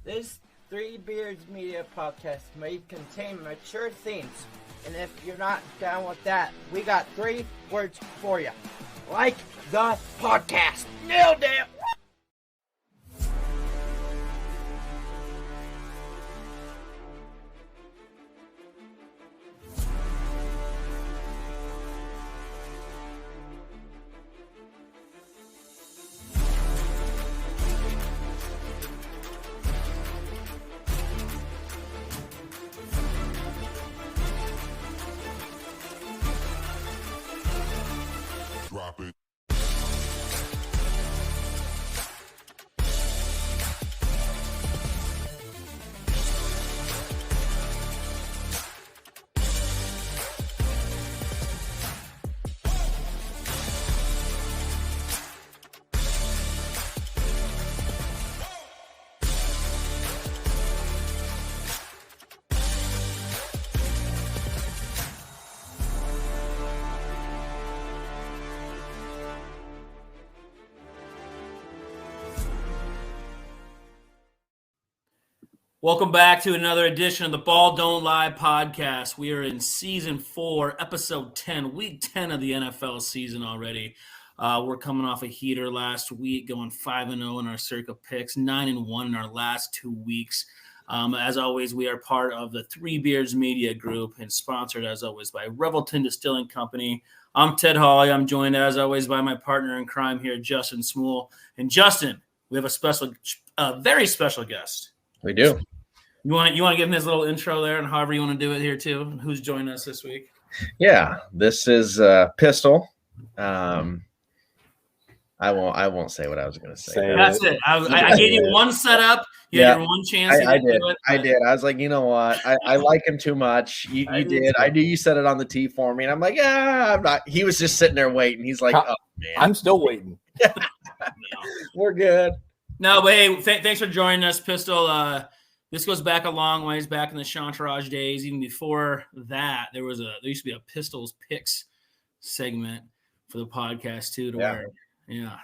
This Three Beards Media podcast may contain mature themes, and if you're not down with that, we got 3 words for you. Like the podcast. Nailed it! Drop it. Welcome back to another edition of the Ball Don't Lie podcast. We are in Season 4, Episode 10, Week 10 of the NFL season already. We're coming off a heater last week, going 5-0 in our Circa picks, 9-1 in our last 2 weeks. As always, we are part of the Three Beards Media Group and sponsored, as always, by Revelton Distilling Company. I'm Ted Hawley. I'm joined, as always, by my partner in crime here, Justin Smool. And Justin, we have a very special guest. We do. You want to give him his little intro there, and however you want to do it here too. Who's joining us this week? Yeah, this is Pistol. I won't say what I was going to say. That's it. I gave you one setup. You had your one chance. I did. I was like, you know what? I like him too much. You did. I knew you said it on the tee for me, and I'm like, yeah, I'm not. He was just sitting there waiting. He's like, oh man, I'm still waiting. We're good. No, but hey, thanks for joining us, Pistol. This goes back a long ways, back in the Chantarage days. Even before that, there used to be a Pistols Picks segment for the podcast too.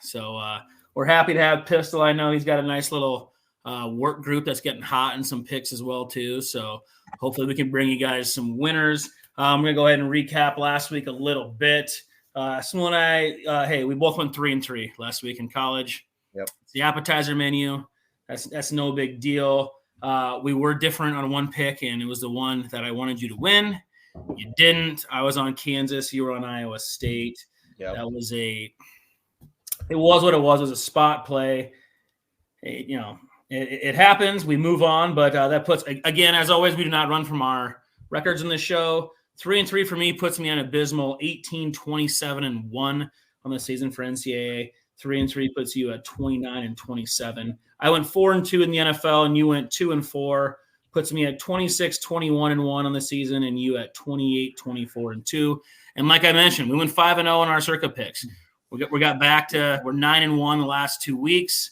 So we're happy to have Pistol. I know he's got a nice little work group that's getting hot and some picks as well too. So hopefully we can bring you guys some winners. I'm gonna go ahead and recap last week a little bit. Smool and I, we both went 3-3 last week in college. Yep. It's the appetizer menu. That's no big deal. We were different on one pick, and it was the one that I wanted you to win. You didn't. I was on Kansas. You were on Iowa State. Yep. That was it was what it was. It was a spot play. It happens. We move on, but that puts, again, as always, we do not run from our records in this show. 3-3 for me puts me on abysmal 18-27-1 on the season for NCAA. 3-3 puts you at 29-27. I went 4-2 in the NFL, and you went 2-4. Puts me at 26-21-1 on the season, and you at 28-24-2. And like I mentioned, we went 5-0 on our Circa picks. We got back to we're 9-1 the last 2 weeks.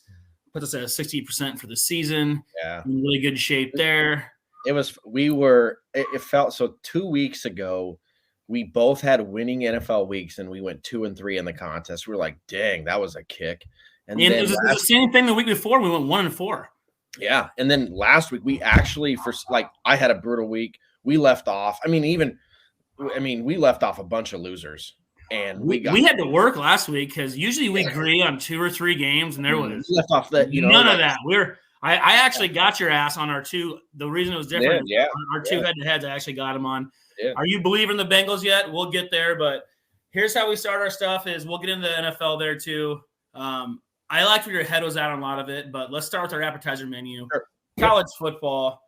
Puts us at 60% for the season. Yeah, in really good shape there. It felt so 2 weeks ago. We both had winning NFL weeks, and we went 2-3 in the contest. We were like, dang, that was a kick. And then it was the same thing the week before. We went 1-4. Yeah. And then last week, we actually, I had a brutal week. We left off. We left off a bunch of losers. And we had to work last week because usually we agree on 2 or 3 games, and there was left off that, none of that. I actually got your ass on our 2. The reason it was different, our 2 head-to-heads, I actually got him on. Yeah. Are you believing the Bengals yet? We'll get there, but here's how we start our stuff is we'll get into the NFL there too. I like where your head was at on a lot of it, but let's start with our appetizer menu. Sure. College football.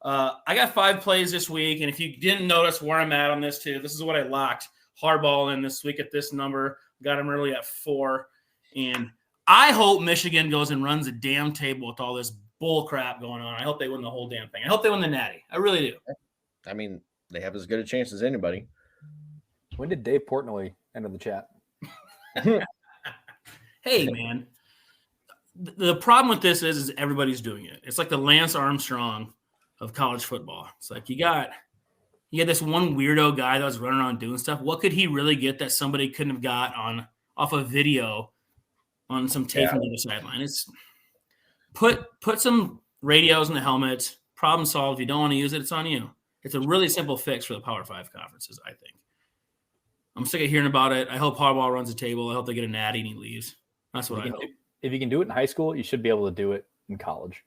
I got 5 plays this week, and if you didn't notice where I'm at on this too, this is what I locked Harbaugh in this week at this number. Got him early at 4, and I hope Michigan goes and runs a damn table with all this bull crap going on. I hope they win the whole damn thing. I hope they win the Natty. I really do. They have as good a chance as anybody. When did Dave Portnoy enter the chat? Hey, man. The problem with this is everybody's doing it. It's like the Lance Armstrong of college football. It's like you got this one weirdo guy that was running around doing stuff. What could he really get that somebody couldn't have got off a video on some tape from the other sideline? It's put some radios in the helmets. Problem solved. If you don't want to use it, it's on you. It's a really simple fix for the Power 5 conferences, I think. I'm sick of hearing about it. I hope Harbaugh runs the table. I hope they get a natty and he leaves. That's what I hope. If you can do it in high school, you should be able to do it in college.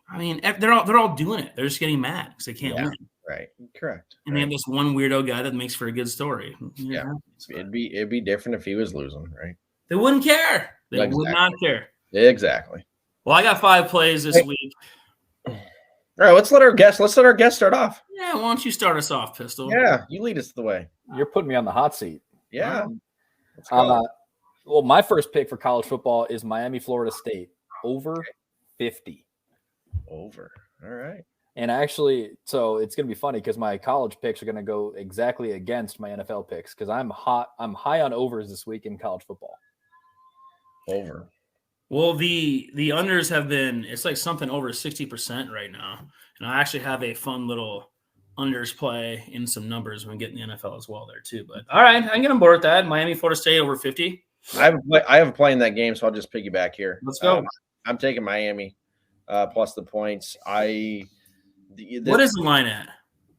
I mean, they're all doing it. They're just getting mad because they can't win. Right. Correct. And they have this one weirdo guy that makes for a good story. Yeah. It'd be different if he was losing, right? They wouldn't care. They would not care. Exactly. Well, I got 5 plays this week. All right, let's let our guest start off. Yeah, why don't you start us off, Pistol? Yeah, you lead us the way. You're putting me on the hot seat. Yeah. Well, my first pick for college football is Miami, Florida State, over 50. Over. All right. And actually, so it's going to be funny because my college picks are going to go exactly against my NFL picks because I'm high on overs this week in college football. Over. Well, the unders have been, it's like something over 60% right now. And I actually have a fun little unders play in some numbers when we get in the NFL as well there too. But all right, I can get on board with that. Miami, Florida State over 50. I have a play in that game, so I'll just piggyback here. Let's go. I'm taking Miami plus the points. What is the line at?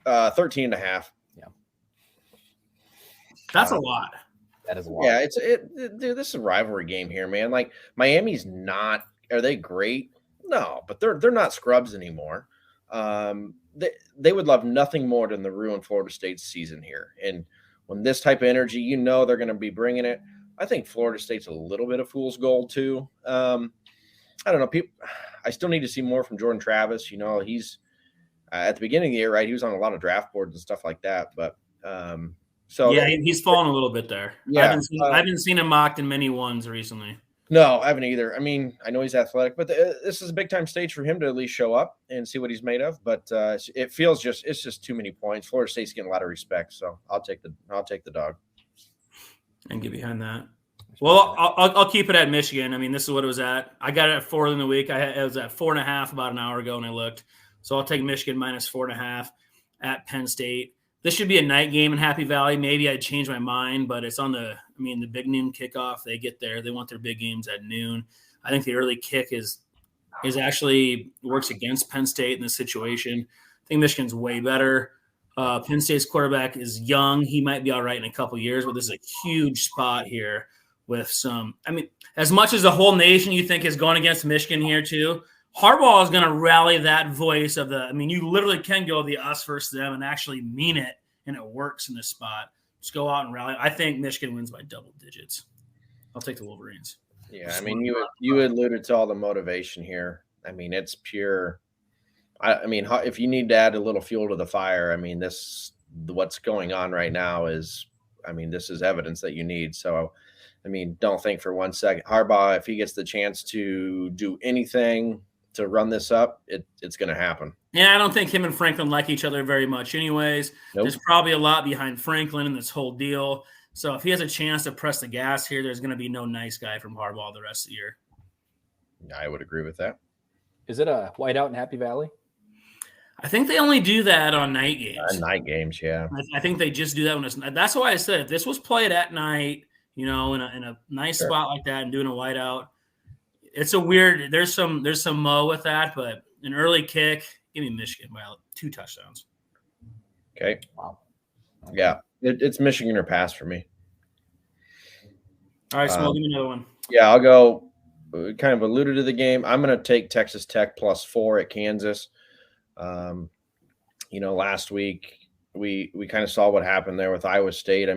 13.5. Yeah. That's a lot. That is a lot. Yeah, dude, this is a rivalry game here, man. Like Miami's not, are they great? No, but they're not scrubs anymore. They would love nothing more than to ruin Florida State's season here. And when this type of energy, they're going to be bringing it. I think Florida State's a little bit of fool's gold too. I don't know. I still need to see more from Jordan Travis. He's at the beginning of the year, right? He was on a lot of draft boards and stuff like that. But he's fallen a little bit there. Yeah, I haven't seen him mocked in many ones recently. No, I haven't either. I mean, I know he's athletic, but this is a big time stage for him to at least show up and see what he's made of. But it feels it's just too many points. Florida State's getting a lot of respect, so I'll take the dog. And get behind that. Well, I'll keep it at Michigan. I mean, this is what it was at. I got it at 4 in the week. It was at 4.5 about an hour ago when I looked. So I'll take Michigan minus 4.5 at Penn State. This should be a night game in Happy Valley. Maybe I'd change my mind, but it's on the big noon kickoff. They get there. They want their big games at noon. I think the early kick is actually works against Penn State in this situation. I think Michigan's way better. Penn State's quarterback is young. He might be all right in a couple years, but this is a huge spot here with as much as the whole nation you think is going against Michigan here too, Harbaugh is going to rally that voice of you literally can go the us versus them and actually mean it, and it works in this spot. Just go out and rally. I think Michigan wins by double digits. I'll take the Wolverines. Yeah, you alluded to all the motivation here. It's pure. If you need to add a little fuel to the fire, what's going on right now is, this is evidence that you need. So, don't think for 1 second. Harbaugh, if he gets the chance to do anything to run this up, it's going to happen. Yeah, I don't think him and Franklin like each other very much anyways. Nope. There's probably a lot behind Franklin in this whole deal. So if he has a chance to press the gas here, there's going to be no nice guy from Harbaugh the rest of the year. I would agree with that. Is it a whiteout in Happy Valley? I think they only do that on night games. Night games, yeah. I think they just do that when it's – that's why I said if this was played at night, in a nice spot like that and doing a whiteout, it's a weird – there's some mo with that, but an early kick, give me Michigan by 2 touchdowns. Okay. Wow. Yeah, it's Michigan or pass for me. All right, so give me another one. Yeah, I'll go kind of alluded to the game. I'm going to take Texas Tech plus 4 at Kansas. Last week we kind of saw what happened there with Iowa State.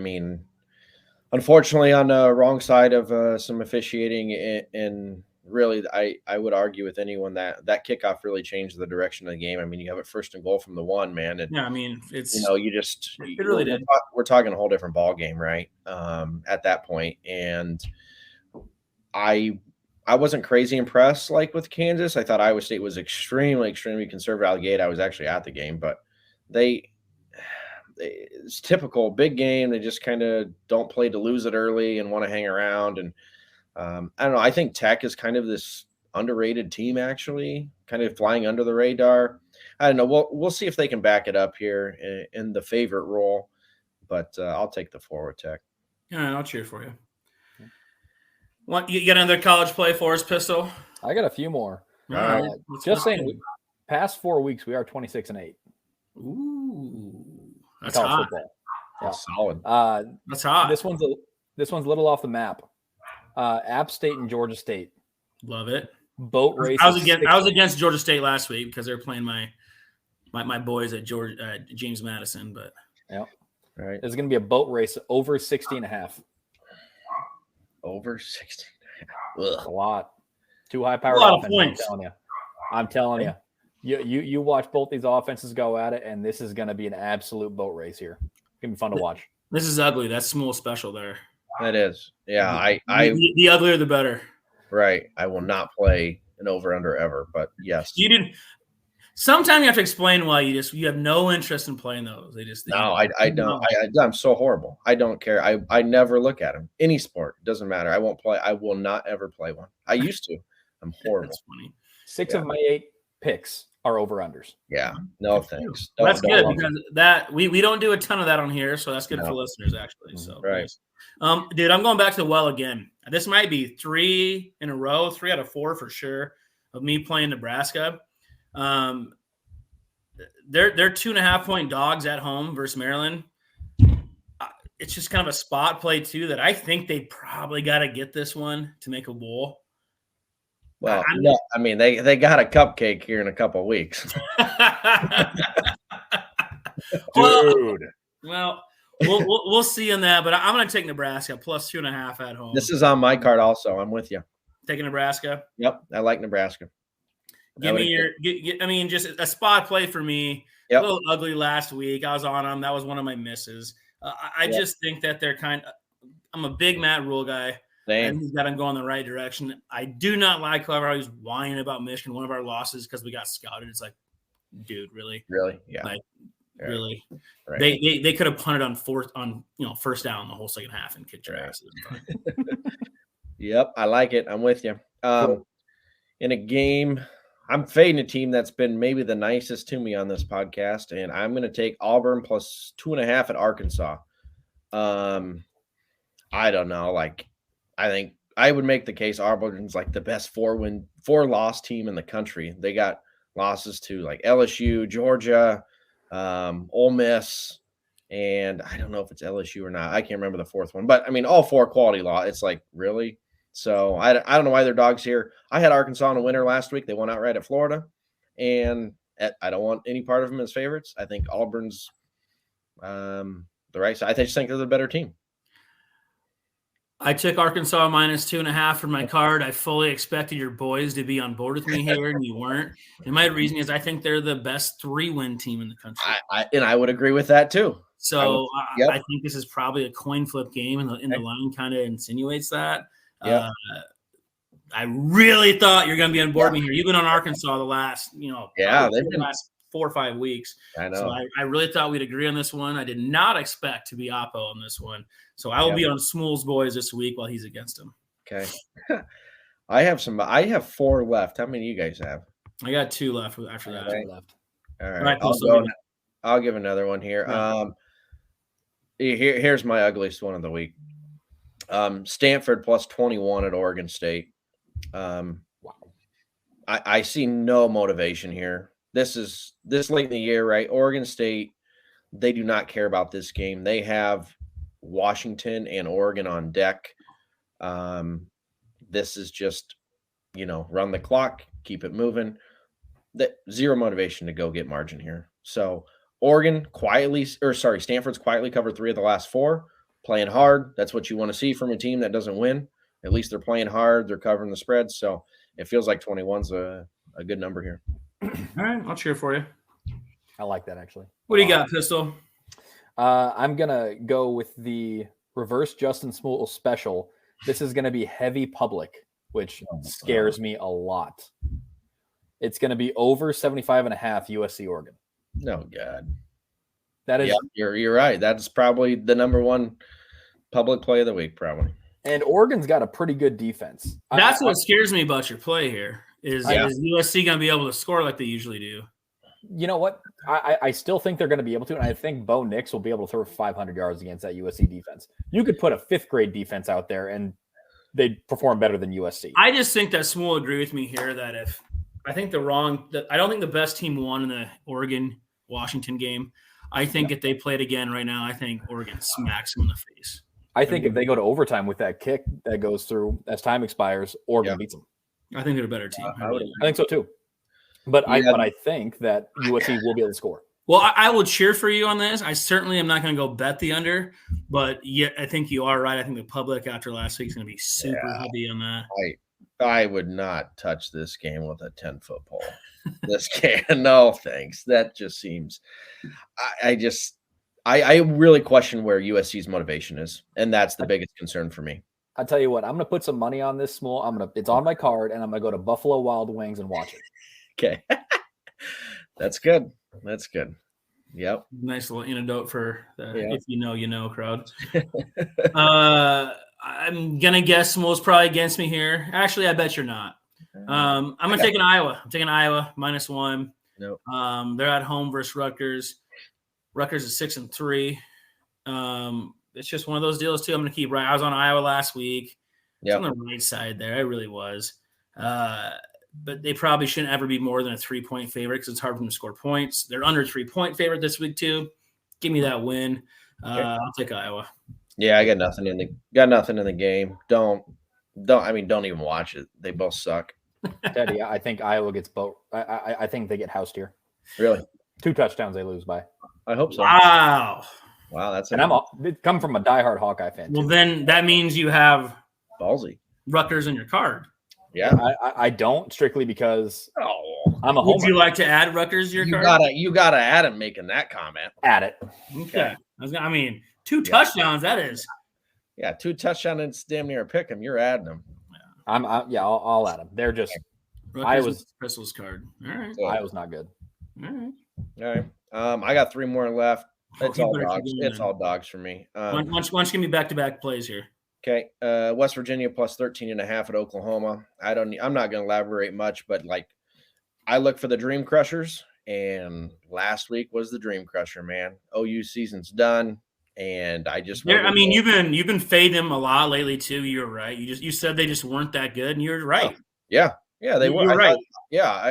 Unfortunately on the wrong side of some officiating, and really I would argue with anyone that kickoff really changed the direction of the game. You have it 1st and goal from the 1, man. And, it's it really did. We're talking a whole different ball game, right? At that point. And I wasn't crazy impressed with Kansas. I thought Iowa State was extremely, extremely conservative out of the gate. I was actually at the game, but it's typical big game. They just kind of don't play to lose it early and want to hang around. And I don't know. I think Tech is kind of this underrated team, actually, kind of flying under the radar. I don't know. We'll see if they can back it up here in the favorite role, but I'll take the 4 with Tech. Yeah, I'll cheer for you. What you got another college play for us, Pistol? I got a few more. All right. Just saying, past 4 weeks, we are 26-8. Ooh, that's college hot. Football. That's solid. That's hot. This one's a little off the map. App State and Georgia State. Love it. Boat race. I was against Georgia State last week because they're playing my boys at James Madison, but yeah, right. There's going to be a boat race over 60.5. Over 60. A lot. Too high powered offense. I'm telling you. You watch both these offenses go at it, and this is going to be an absolute boat race here. It's going to be fun to watch. This is ugly. That's small special there. That is. Yeah, the uglier the better. Right. I will not play an over-under ever, but yes. You didn't. Sometimes you have to explain why you have no interest in playing those. I don't. I'm so horrible. I don't care. I never look at them. Any sport, it doesn't matter. I won't play. I will not ever play one. I used to. I'm horrible. That's funny. 6 of my 8 picks are over-unders. Yeah. No thanks. That's good because that we don't do a ton of that on here, so that's good for listeners actually. So right. Dude, I'm going back to the well again. This might be 3 in a row, 3 out of 4 for sure of me playing Nebraska. They're 2.5-point dogs at home versus Maryland. It's just kind of a spot play too that I think they probably got to get this one to make a bowl. Well, no, I mean they got a cupcake here in a couple of weeks. Dude. Well, we'll see on that, but I'm going to take Nebraska plus 2.5 at home. This is on my card also. I'm with you. Taking Nebraska. Yep, I like Nebraska. Give me just a spot play for me. Yep. A little ugly last week. I was on them. That was one of my misses. I just think that they're I'm a big Matt Rule guy. Same. And he's got him going the right direction. I do not like, however, how he's whining about Michigan, one of our losses, because we got scouted. It's like, dude, really? Really? Yeah. Like, yeah. Really? Right. They could have punted on first down the whole second half and kicked your asses. Yep, I like it. I'm with you. Cool. In a game, I'm fading a team that's been maybe the nicest to me on this podcast, and I'm going to take Auburn plus 2.5 at Arkansas. I don't know. I think I would make the case Auburn's like the best 4-loss team in the country. They got losses to like LSU, Georgia, Ole Miss, and I don't know if it's LSU or not. I can't remember the fourth one, but I mean, all 4 quality loss. It's like, really? So I don't know why they're dogs here. I had Arkansas in a winner last week. They won outright at Florida, and I don't want any part of them as favorites. I think Auburn's the right side. I just think they're the better team. I took Arkansas minus 2.5 for my card. I fully expected your boys to be on board with me here, and you weren't. And my reason is I think they're the best 3-win team in the country. I would agree with that too. So I think this is probably a coin flip game, and the line kind of insinuates that. Yep. I really thought you're going to be on board with me here. You've been on Arkansas the last, the last 4 or 5 weeks. I know. So I really thought we'd agree on this one. I did not expect to be Oppo on this one. So I will be on Smool's boys this week while he's against him. Okay. I have 4 left. How many do you guys have? I got 2 left after that. Okay. Left. All right. I'll give another one here. Right. Here's my ugliest one of the week. Stanford plus 21 at Oregon State. Wow. I see no motivation here. This late in the year, right? Oregon State, they do not care about this game. They have Washington and Oregon on deck. This is just, run the clock, keep it moving. Zero motivation to go get margin here. So Stanford's quietly covered 3 of the last 4, playing hard. That's what you want to see from a team that doesn't win. At least they're playing hard. They're covering the spread. So it feels like 21's a good number here. All right, I'll cheer for you. I like that, actually. What do you got, Pistol? I'm going to go with the reverse Justin Smool special. This is going to be heavy public, which scares me a lot. It's going to be over 75.5 USC Oregon. No, God. That is. Yeah, you're right. That's probably the number 1 public play of the week, probably. And Oregon's got a pretty good defense. That's what scares me about your play here. Is USC going to be able to score like they usually do? You know what? I still think they're going to be able to, and I think Bo Nix will be able to throw 500 yards against that USC defense. You could put a 5th grade defense out there, and they'd perform better than USC. I just think that Smool will agree with me here that if I think I don't think the best team won in the Oregon-Washington game. I think if they played again right now, I think Oregon smacks them in the face. I think if they go to overtime with that kick that goes through as time expires, Oregon beats them. I think they're a better team. I think so too. But I think that USC will be able to score. Well, I will cheer for you on this. I certainly am not going to go bet the under, but I think you are right. I think the public after last week is going to be super heavy on that. I would not touch this game with a 10-foot pole. This game, no thanks. That just seems. I really question where USC's motivation is, and that's the biggest concern for me. I'll tell you what. I'm going to put some money on this small. It's on my card, and I'm going to go to Buffalo Wild Wings and watch it. Okay, that's good. That's good. Yep. Nice little antidote for the if you know crowd. I'm gonna guess Smole's probably against me here. Actually, I bet you're not. I'm gonna take an Iowa. I'm taking Iowa -1. Nope. They're at home versus Rutgers. Rutgers is 6-3. It's just one of those deals too. I'm gonna keep right. I was on Iowa last week. Yeah, on the right side there. I really was. But they probably shouldn't ever be more than a 3-point favorite because it's hard for them to score points. They're under 3-point favorite this week too. Give me that win. I'll take Iowa. Yeah, I got nothing in the game. Don't even watch it. They both suck. Teddy, I think Iowa gets both. I think they get housed here. Really? 2 touchdowns they lose by. I hope so. Wow, that's it come from a diehard Hawkeye fan. Well, then that means you have ballsy Rutgers in your card. Yeah, I don't strictly because I'm a homer. Would you like to add Rutgers to your card? You gotta add him making that comment. Add it. Okay. 2 touchdowns. That is. Yeah, 2 touchdowns. It's damn near a pick 'em. You're adding them. I'll add them. They're just. Iowa's Crystal's card. All right. Iowa's not good. All right. I got 3 more left. It's all dogs. It's all dogs for me. Why don't you give me back-to-back plays here? Okay, West Virginia plus 13.5 at Oklahoma. I'm not going to elaborate much, but I look for the Dream Crushers, and last week was the Dream Crusher, man. OU season's done, and I just. You've been fading them a lot lately too. You're right. You said they just weren't that good, and you're right. Yeah, they were. You're right.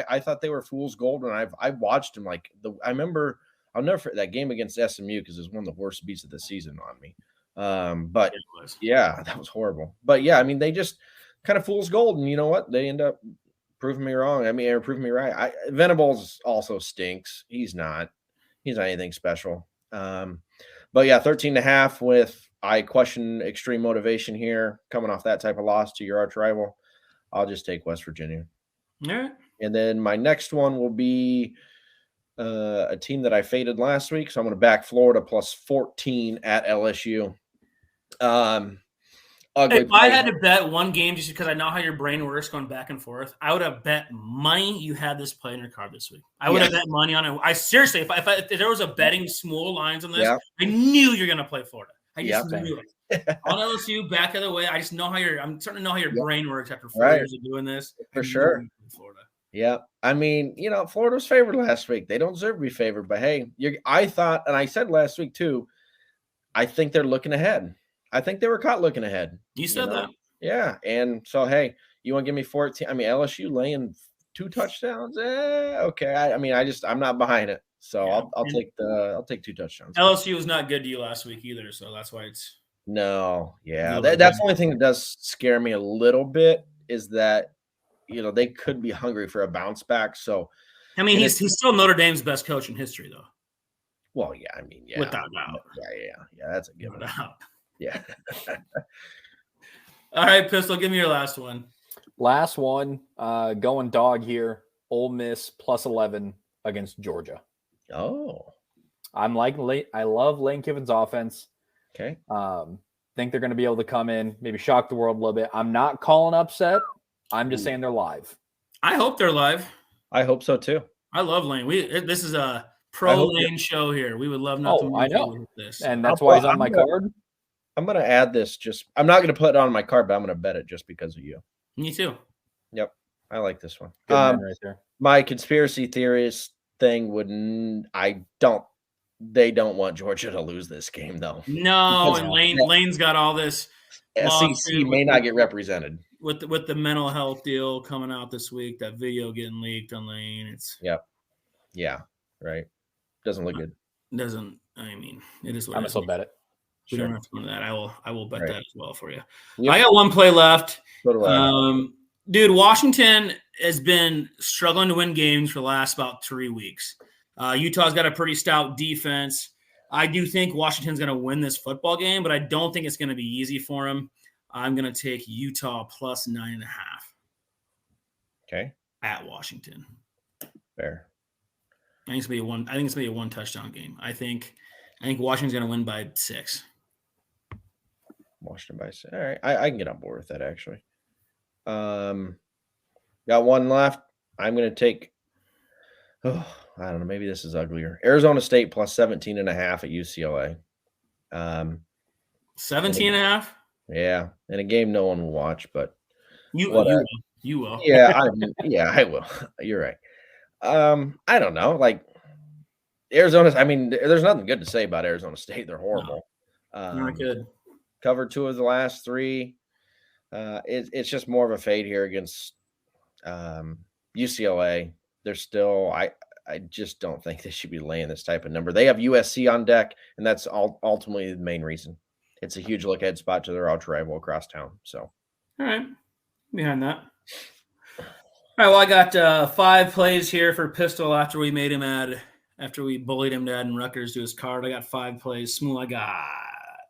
I thought they were fool's gold, and I watched them I remember. I'll never forget that game against SMU because it was one of the worst beats of the season on me. But yeah, that was horrible. But yeah, they just kind of fool's gold, and you know what? They end up proving me wrong. Or proving me right. Venables also stinks. He's not anything special. But yeah, 13.5 with I question extreme motivation here coming off that type of loss to your arch rival. I'll just take West Virginia. All right. And then my next one will be a team that I faded last week. So I'm going to back Florida plus 14 at LSU. If I had to bet one game just because I know how your brain works going back and forth, I would have bet money you had this play in your card this week. I would have bet money on it. I seriously, if there was a betting small lines on this, I knew you're going to play Florida. I just knew it. On LSU, back of the way, I'm starting to know how your brain works after 4 years of doing this. For sure. Florida. Yeah. Florida was favored last week. They don't deserve to be favored, but hey, I thought, and I said last week too, I think they're looking ahead. I think they were caught looking ahead. You said that. Yeah. And so, hey, you want to give me 14? LSU laying 2 touchdowns. Okay. I'm not behind it. So I'll take 2 touchdowns. LSU was not good to you last week either. So that's why it's. No. Yeah. That's the only thing that does scare me a little bit is that, they could be hungry for a bounce back. So, he's still Notre Dame's best coach in history though. Well, yeah. Without doubt. Yeah. That's a given. Yeah. All right, Pistol, give me your last one. Last one, going dog here. Ole Miss plus 11 against Georgia. Oh. I love Lane Kiffin's offense. Okay. Think they're going to be able to come in, maybe shock the world a little bit. I'm not calling upset. I'm just saying they're live. I hope they're live. I hope so too. I love Lane. This is a pro Lane show here. We would love nothing more with this. And that's why he's on my card. I'm going to add this. I'm not going to put it on my card, but I'm going to bet it just because of you. Me too. Yep. I like this one. Good man right there. My conspiracy theorist thing they don't want Georgia to lose this game though. No, and Lane's got all this. SEC may not get represented with the mental health deal coming out this week. That video getting leaked on Lane. It's right. Doesn't look good. Doesn't. I mean, it is what I'm still bet it. We don't have to go into that. I will bet that as well for you. Yep. I got one play left. So do I. Dude, Washington has been struggling to win games for the last about 3 weeks. Utah's got a pretty stout defense. I do think Washington's going to win this football game, but I don't think it's going to be easy for them. I'm going to take Utah plus 9.5. Okay. At Washington. Fair. I think it's going to be a one touchdown game. I think Washington's going to win by 6. Washington by 6. All right. I can get on board with that, actually. Got one left. I'm going to take, I don't know, maybe this is uglier. Arizona State plus 17.5 at UCLA. 17.5? Yeah. In a game no one will watch, but you will. Yeah, I will. You're right. I don't know. Like Arizona, I mean, there's nothing good to say about Arizona State. They're horrible. Not good. Covered 2 of the last 3. It's just more of a fade here against UCLA. They're still, I just don't think they should be laying this type of number. They have USC on deck, and that's ultimately the main reason. It's a huge look ahead spot to their arch rival across town. So, all right, behind that. All right, well, I got 5 plays here for Pistol after we made him after we bullied him to add Rutgers to his card. I got 5 plays. Smooth, I got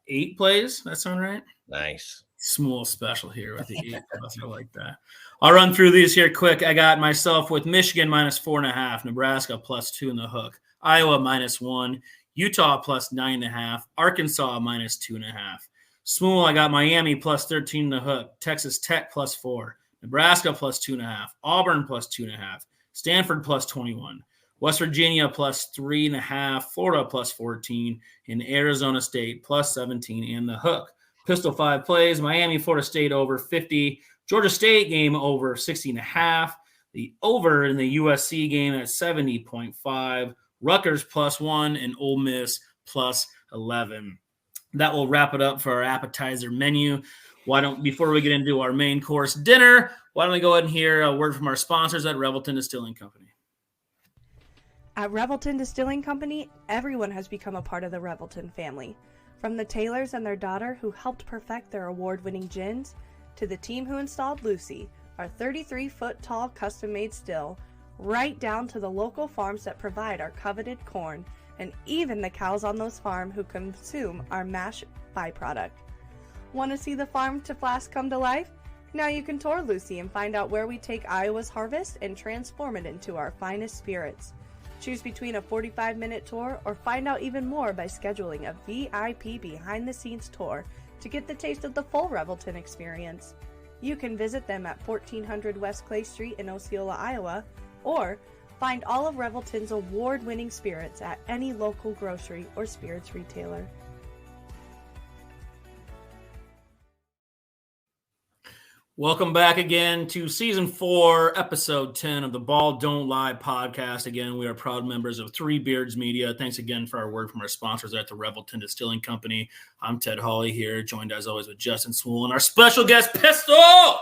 8 plays. That sound right? Nice. Small special here with the 8 plus. I like that. I'll run through these here quick. I got myself with Michigan minus 4.5, Nebraska plus 2 in the hook, Iowa minus 1, Utah plus 9.5, Arkansas minus 2.5. Small, I got Miami plus 13 in the hook, Texas Tech plus 4, Nebraska plus 2.5, Auburn plus 2.5, Stanford plus 21, West Virginia plus 3.5, Florida plus 14, and Arizona State plus 17 in the hook. Pistol 5 plays, Miami, Florida State over 50, Georgia State game over 60.5, the over in the USC game at 70.5, Rutgers plus 1, and Ole Miss plus 11. That will wrap it up for our appetizer menu. Before we get into our main course dinner, why don't we go ahead and hear a word from our sponsors at Revelton Distilling Company. At Revelton Distilling Company, everyone has become a part of the Revelton family. From the Taylors and their daughter who helped perfect their award-winning gins, to the team who installed Lucy, our 33-foot-tall custom-made still, right down to the local farms that provide our coveted corn, and even the cows on those farms who consume our mash byproduct. Want to see the farm-to-flask come to life? Now you can tour Lucy and find out where we take Iowa's harvest and transform it into our finest spirits. Choose between a 45-minute tour or find out even more by scheduling a VIP behind-the-scenes tour to get the taste of the full Revelton experience. You can visit them at 1400 West Clay Street in Osceola, Iowa, or find all of Revelton's award-winning spirits at any local grocery or spirits retailer. Welcome back again to Season 4, Episode 10 of the Ball Don't Lie podcast. Again, we are proud members of Three Beards Media. Thanks again for our word from our sponsors at the Revelton Distilling Company. I'm Ted Hawley here, joined as always with Justin Swool and our special guest, Pistol!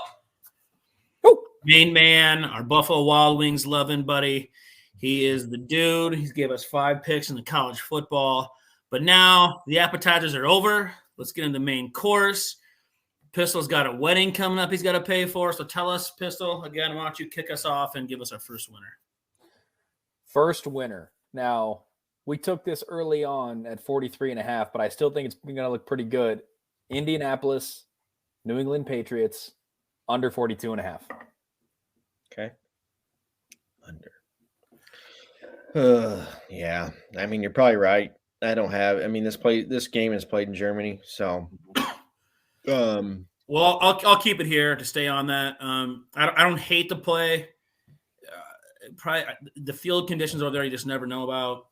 Woo! Main man, our Buffalo Wild Wings loving buddy. He is the dude. He gave us 5 picks in the college football. But now the appetizers are over. Let's get into the main course. Pistol's got a wedding coming up he's got to pay for. So tell us, Pistol, again, why don't you kick us off and give us our first winner? First winner. Now, we took this early on at 43.5, but I still think it's going to look pretty good. Indianapolis, New England Patriots, under 42.5. Okay. Under. Yeah. I mean, you're probably right. This game is played in Germany, so well, I'll keep it here to stay on that. I don't hate the play. Probably the field conditions over there you just never know about.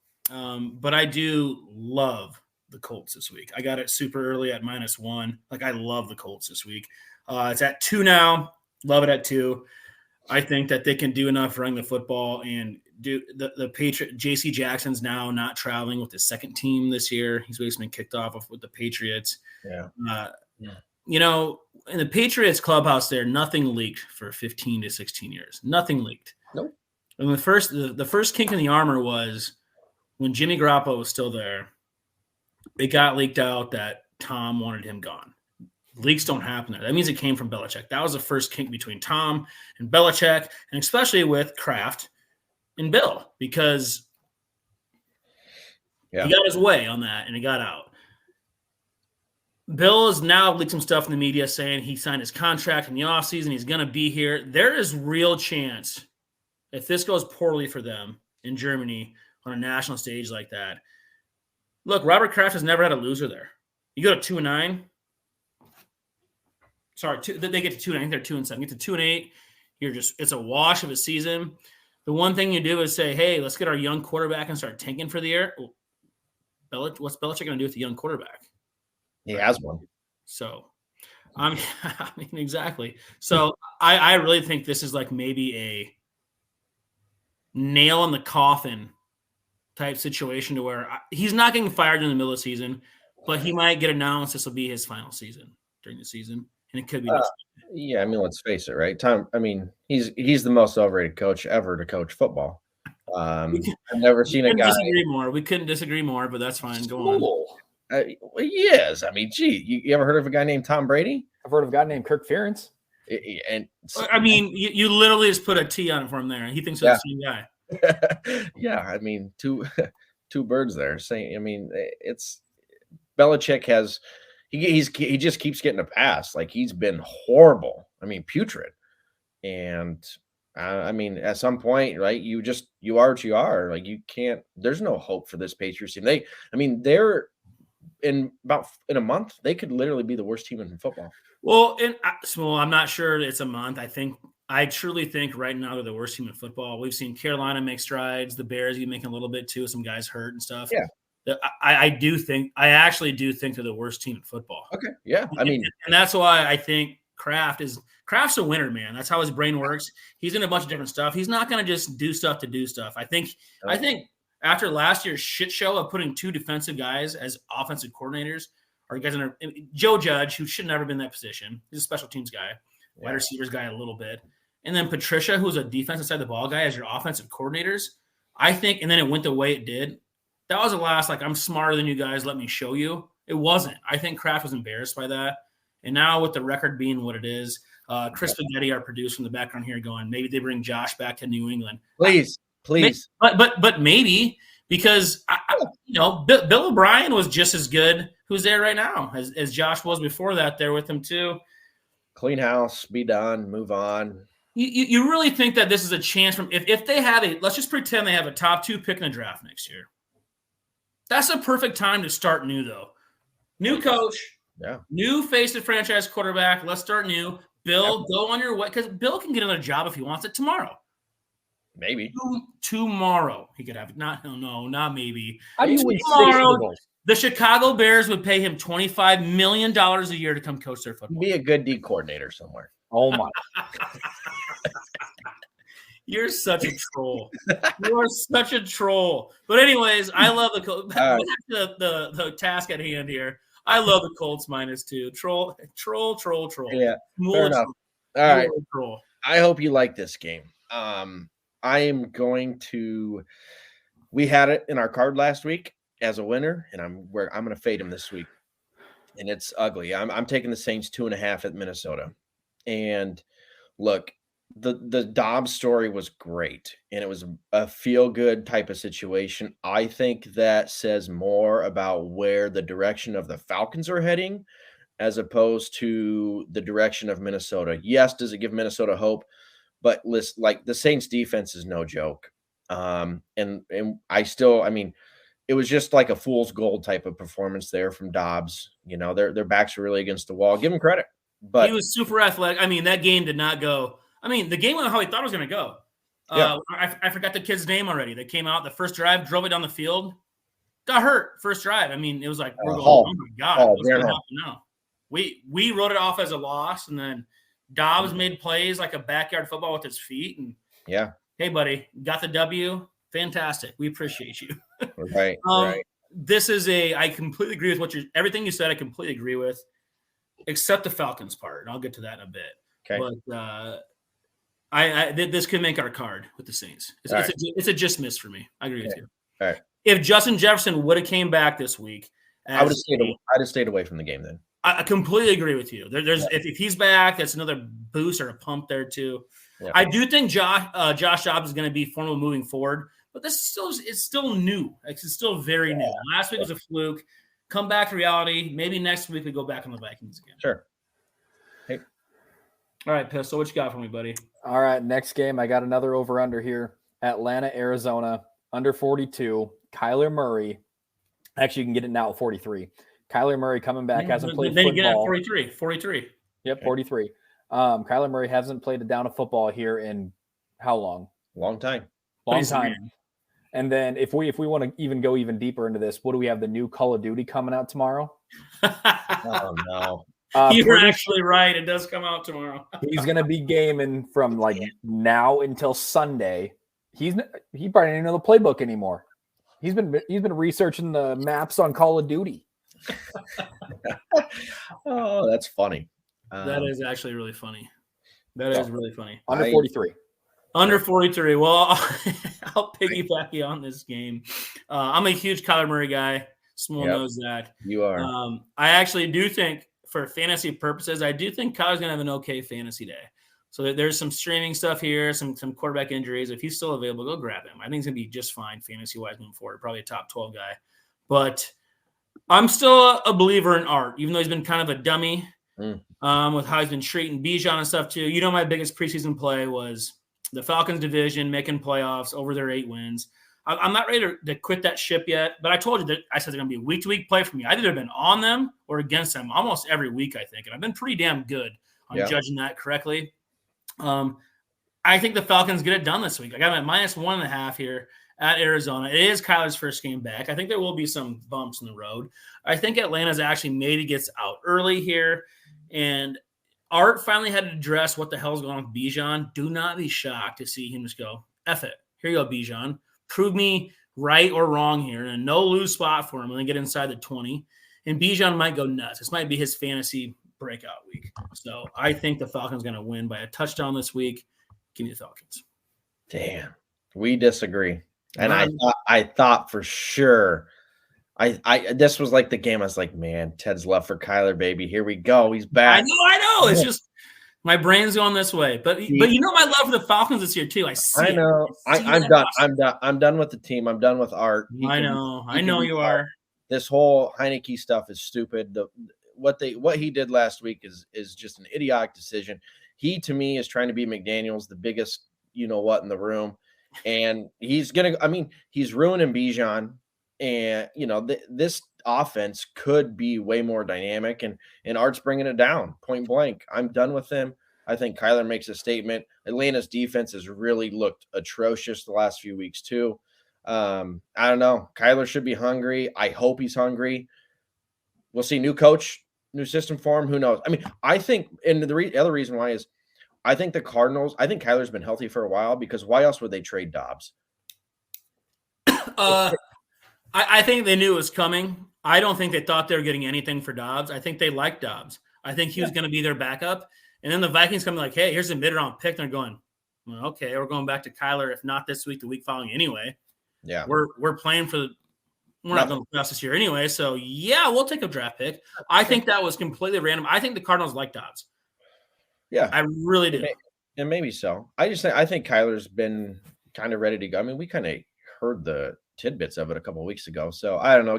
But I do love the Colts this week. I got it super early at -1. Like, I love the Colts this week. It's at 2 now. Love it at 2. I think that they can do enough running the football and do the Patriot. J.C. Jackson's now not traveling with his second team this year. He's basically been kicked off with the Patriots. Yeah. in the Patriots clubhouse there, nothing leaked for 15 to 16 years. Nothing leaked. Nope. And the first kink in the armor was when Jimmy Garoppolo was still there. It got leaked out that Tom wanted him gone. Leaks don't happen there. That means it came from Belichick. That was the first kink between Tom and Belichick, and especially with Kraft and Bill, because he got his way on that and he got out. Bill has now leaked some stuff in the media saying he signed his contract in the offseason. He's going to be here. There is real chance if this goes poorly for them in Germany on a national stage like that. Look, Robert Kraft has never had a loser there. You go to 2-9. Sorry, they get to 2-9. I think they're 2-7. Get to 2-8. It's a wash of a season. The one thing you do is say, hey, let's get our young quarterback and start tanking for the year. What's Belichick going to do with the young quarterback? He has one. So, exactly. So, I really think this is like maybe a nail in the coffin type situation to where he's not getting fired in the middle of the season, but he might get announced this will be his final season during the season, and it could be. Yeah, I mean, let's face it, right? Tom. I mean, he's the most overrated coach ever to coach football. I've never seen a guy. We couldn't disagree more, but that's fine. Go on. Yes, I mean, gee, you ever heard of a guy named Tom Brady? I've heard of a guy named Kirk Ferentz. And I mean, you literally just put a T on it for him there. He thinks that's the same guy. Yeah, I mean, two birds there. Saying, I mean, it's Belichick has he just keeps getting a pass. Like he's been horrible. I mean, putrid. And I mean, at some point, right? You are what you are. Like you can't. There's no hope for this Patriots team. They're in a month they could literally be the worst team in football. Well, I'm not sure it's a month. I truly think right now they're the worst team in football. We've seen Carolina make strides. The Bears even making a little bit too. Some guys hurt and stuff. Yeah. I actually do think they're the worst team in football. Okay. Yeah. I mean, and that's why I think Kraft's a winner, man. That's how his brain works. He's in a bunch of different stuff. He's not going to just do stuff to do stuff. I think after last year's shit show of putting two defensive guys as offensive coordinators, or guys Joe Judge, who should never have been in that position. He's a special teams guy, wide receivers guy a little bit. And then Patricia, who's a defensive side of the ball guy, as your offensive coordinators. I think, and then it went the way it did. That was the last, I'm smarter than you guys, let me show you. It wasn't. I think Kraft was embarrassed by that. And now with the record being what it is, Chris Spaghetti, our producer in the background here, going, maybe they bring Josh back to New England. Please. But maybe, because Bill O'Brien was just as good, who's there right now, as Josh was before that there with him too. Clean house, be done, move on. You really think that this is a chance from if they have let's just pretend they have a top 2 pick in the draft next year. That's a perfect time to start new, though. New coach, new face of franchise quarterback. Let's start new. Bill, go on your way, because Bill can get another job if he wants it tomorrow. Maybe tomorrow he could have it. Not maybe. How do you win tomorrow? The Chicago Bears would pay him $25 million a year to come coach their football. Be a good D coordinator somewhere. Oh my! You're such a troll. You are such a troll. But anyways, I love the task at hand here. I love the Colts -2. Troll. Yeah, fair enough. All right. Troll. I hope you like this game. I am going to. We had it in our card last week as a winner, and I'm going to fade him this week, and it's ugly. I'm taking the Saints 2.5 at Minnesota, and look, the Dobbs story was great, and it was a feel good type of situation. I think that says more about where the direction of the Falcons are heading, as opposed to the direction of Minnesota. Yes, does it give Minnesota hope? But listen, like the Saints defense is no joke. And I mean, it was just like a fool's gold type of performance there from Dobbs. Their backs were really against the wall. Give him credit. But he was super athletic. I mean, that game did not go. I mean, the game went how he thought it was going to go. I forgot the kid's name already. They came out the first drive, drove it down the field, got hurt first drive. I mean, it was like, we're going, oh my God, what's going to happen now? We wrote it off as a loss, and then Dobbs made plays like a backyard football with his feet. And hey, buddy, got the W. Fantastic. We appreciate you. Right. This is I completely agree with everything you said. I completely agree with. except the Falcons part, and I'll get to that in a bit. Okay. But this could make our card with the Saints. It's a just miss for me. I agree with you. All right. If Justin Jefferson would have came back this week, I'd have stayed away from the game then. I completely agree with you. If he's back, that's another boost or a pump there too. Yeah. I do think Josh Dobbs is going to be formal moving forward, but it's still new. It's still very new. Last week was a fluke. Come back to reality. Maybe next week we go back on the Vikings again. Sure. Hey. All right, Pistol, what you got for me, buddy? All right, next game, I got another over-under here. Atlanta, Arizona, under 42. Kyler Murray. Actually, you can get it now at 43. Kyler Murray coming back, hasn't played football. Then you get it at 43. Yep, 43. Kyler Murray hasn't played a down of football here in how long? Long time. Long time. And then if we want to even go even deeper into this, what do we have? The new Call of Duty coming out tomorrow? Oh, no. You're actually right. It does come out tomorrow. He's going to be gaming from like now until Sunday. He probably doesn't even know the playbook anymore. He's been researching the maps on Call of Duty. Oh, that's funny. That is actually really funny. That is really funny. Under 43. Under 43. Well, I'll piggyback you on this game. I'm a huge Kyler Murray guy. Small knows that. You are. I actually do think, for fantasy purposes, I do think Kyler's going to have an okay fantasy day. So there's some streaming stuff here, some quarterback injuries. If he's still available, go grab him. I think he's going to be just fine fantasy-wise moving forward. Probably a top 12 guy. But I'm still a believer in Art, even though he's been kind of a dummy with how he's been treating Bijan and stuff too. You know, my biggest preseason play was the Falcons division, making playoffs over their 8 wins. I'm not ready to quit that ship yet, but I told you that I said they're going to be a week-to-week play for me. I've either been on them or against them almost every week, I think, and I've been pretty damn good on judging that correctly. I think the Falcons get it done this week. I got them at -1.5 here at Arizona. It is Kyler's first game back. I think there will be some bumps in the road. I think Atlanta's actually maybe gets out early here, and Art finally had to address what the hell's going on with Bijan. Do not be shocked to see him just go, F it. Here you go, Bijan. Prove me right or wrong here, and a no-lose spot for him, and then get inside the 20. And Bijan might go nuts. This might be his fantasy breakout week. So I think the Falcons going to win by a touchdown this week. Give me the Falcons. Damn, we disagree. And I thought for sure, this was like the game. I was like, man, Ted's left for Kyler, baby. Here we go. He's back. I know. It's just my brain's going this way. But you know my love for the Falcons this year too. I know. I'm done. I'm done with the team. I'm done with Art. I know you are. This whole Winnike stuff is stupid. What he did last week is just an idiotic decision. He, to me, is trying to be McDaniels, the biggest in the room. And he's ruining Bijan. And, this offense could be way more dynamic. And Art's bringing it down, point blank. I'm done with him. I think Kyler makes a statement. Atlanta's defense has really looked atrocious the last few weeks, too. I don't know. Kyler should be hungry. I hope he's hungry. We'll see. New coach, new system for him. Who knows? I mean, I think, and the other reason why is I think the Cardinals, I think Kyler's been healthy for a while, because why else would they trade Dobbs? I think they knew it was coming. I don't think they thought they were getting anything for Dobbs. I think they liked Dobbs. I think he was going to be their backup. And then the Vikings come like, hey, here's a mid-round pick. And they're going, well, okay, we're going back to Kyler, if not this week, the week following anyway. Yeah. We're playing for we're not going to playoffs this year anyway. So, yeah, we'll take a draft pick. I think that was completely random. I think the Cardinals like Dobbs. Yeah. I really do. And maybe so. I think Kyler's been kind of ready to go. I mean, we kind of heard the tidbits of it a couple of weeks ago. So, I don't know.